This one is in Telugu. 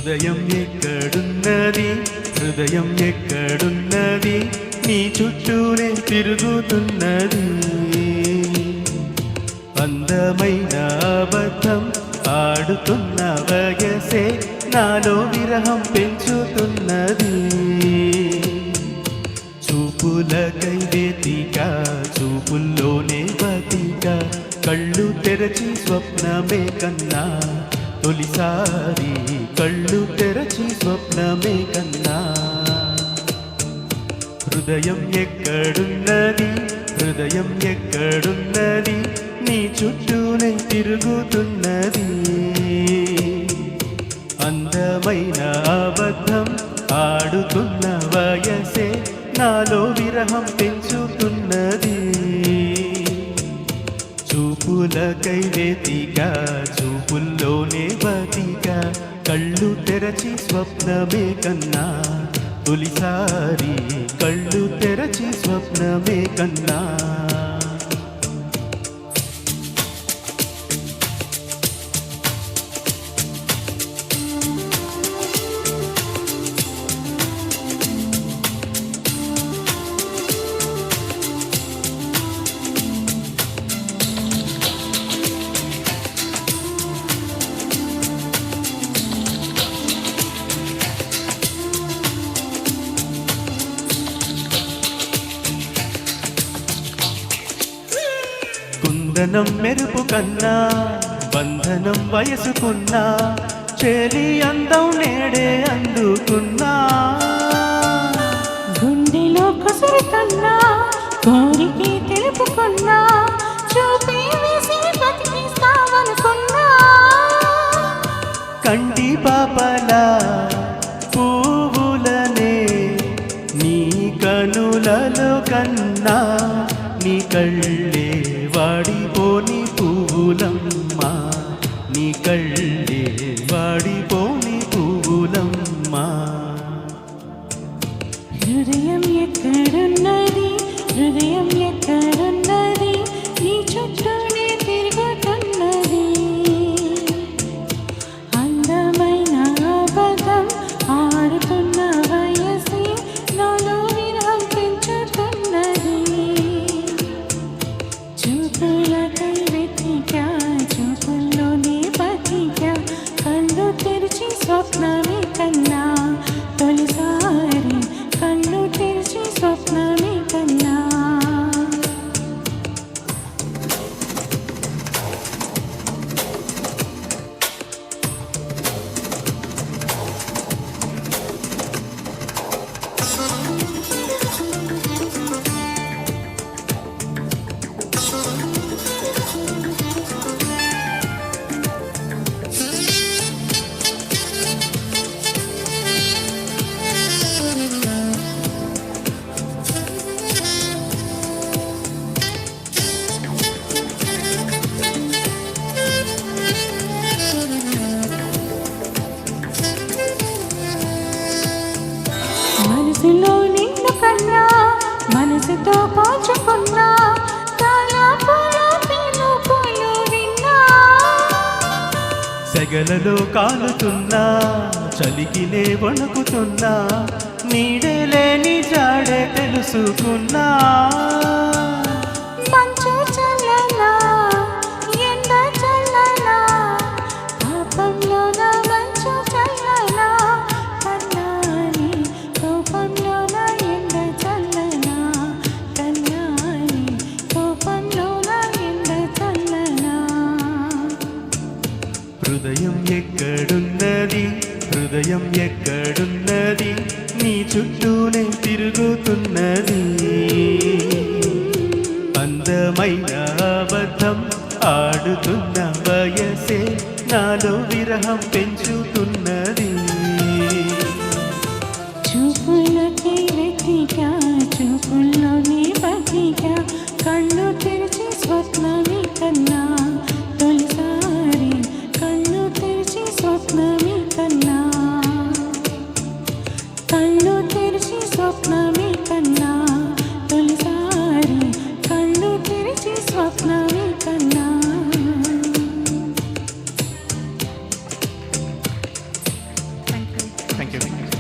హృదయం ఎక్కడున్నది హృదయం ఎక్కడున్నది నీ చుట్టూనే తిరుగుతున్నది అందమైన అబద్ధం ఆడుతున్న వయసే నాలో విరహం పెంచుతున్నది చూపులకై వెతిక చూపుల్లోనే బతిక కళ్ళు తెరచి స్వప్నమే కన్నా తొలిసారి కళ్ళు తెరచి స్వప్నమే కన్నా హృదయం ఎక్కడున్నది హృదయం ఎక్కడున్నది నీ చుట్టూనే తిరుగుతున్నది అందమైన అబద్ధం ఆడుతున్న వయసే నాలో విరహం పెంచుతున్నది చూపులకై వెతిక చూపుల్లోనే బతిక కళ్ళు తెరచి స్వప్నమే కన్నా తొలిసారి కళ్ళు తెరచి స్వప్నమే కన్నా కుందనం మెరుపు కన్నా బంధనం వయసుకున్నా చేలి అందం నేడే అందుకున్నా గుండెలో కసురు కన్నా కోరికి తెలుపుకున్నా చూపి వేసి బతికిస్తావనుకున్నా కంటి పాపలా పువ్వులనే నీ కనులలో కన్నా నీ కళ్ళే వాడిపోని పువ్వులమ్మా నీ కళ్ళే వాడిపోని పువ్వులమ్మా హృదయం ఎక్కడున్నది హృదయం ఎక్కడున్నది నీ చుట్టూనే తిరుగుతున్నది అందమైన అబద్ధం ఆడుతున్న వయసి నాలో విరహం పెంచుతున్నది చూపులకై వెతిక చూపుల్లోనే బతిక కళ్ళు తెరిచి స్వప్నమే కన్నా తొలిసారి కళ్ళు తెరిచి స్వప్నమే కన్నా మనసులో నిన్ను కన్నా మనసుతో పోచుకున్నా తలపులో పిలుపులు విన్నా సెగలలో కాలుతున్నా చలికినే వణుకుతున్నా నీడే లేని జాడే తెలుసుకున్నా మంచు చల్లనా ఎండ చల్లనా పాపంలోన మంచు చల్లనా కన్నాని కోపంలోన ఎండ చల్లనా కన్నాని కోపంలోన ఎండ చల్లనా హృదయం ఎక్కడున్నది హృదయం ఎక్కడున్నది నీ చుట్టూనే తిరుగుతున్నది అందమైన అబద్ధం ఆడుతున్న వయసే నాలో విరహం పెంచుతున్నది చూపులకై వెతిక చూపుల్లోనే బతిక కళ్ళు తెరిచి స్వప్నమే కన్నా తొలిసారి కళ్ళు తెరిచి స్వప్నమే కన్నా కళ్ళు తెరిచి స్వప్నమే కన్నా తొలిసారి కళ్ళు తెరిచి స్వప్నమే కన్నా థ్యాంక్ యూ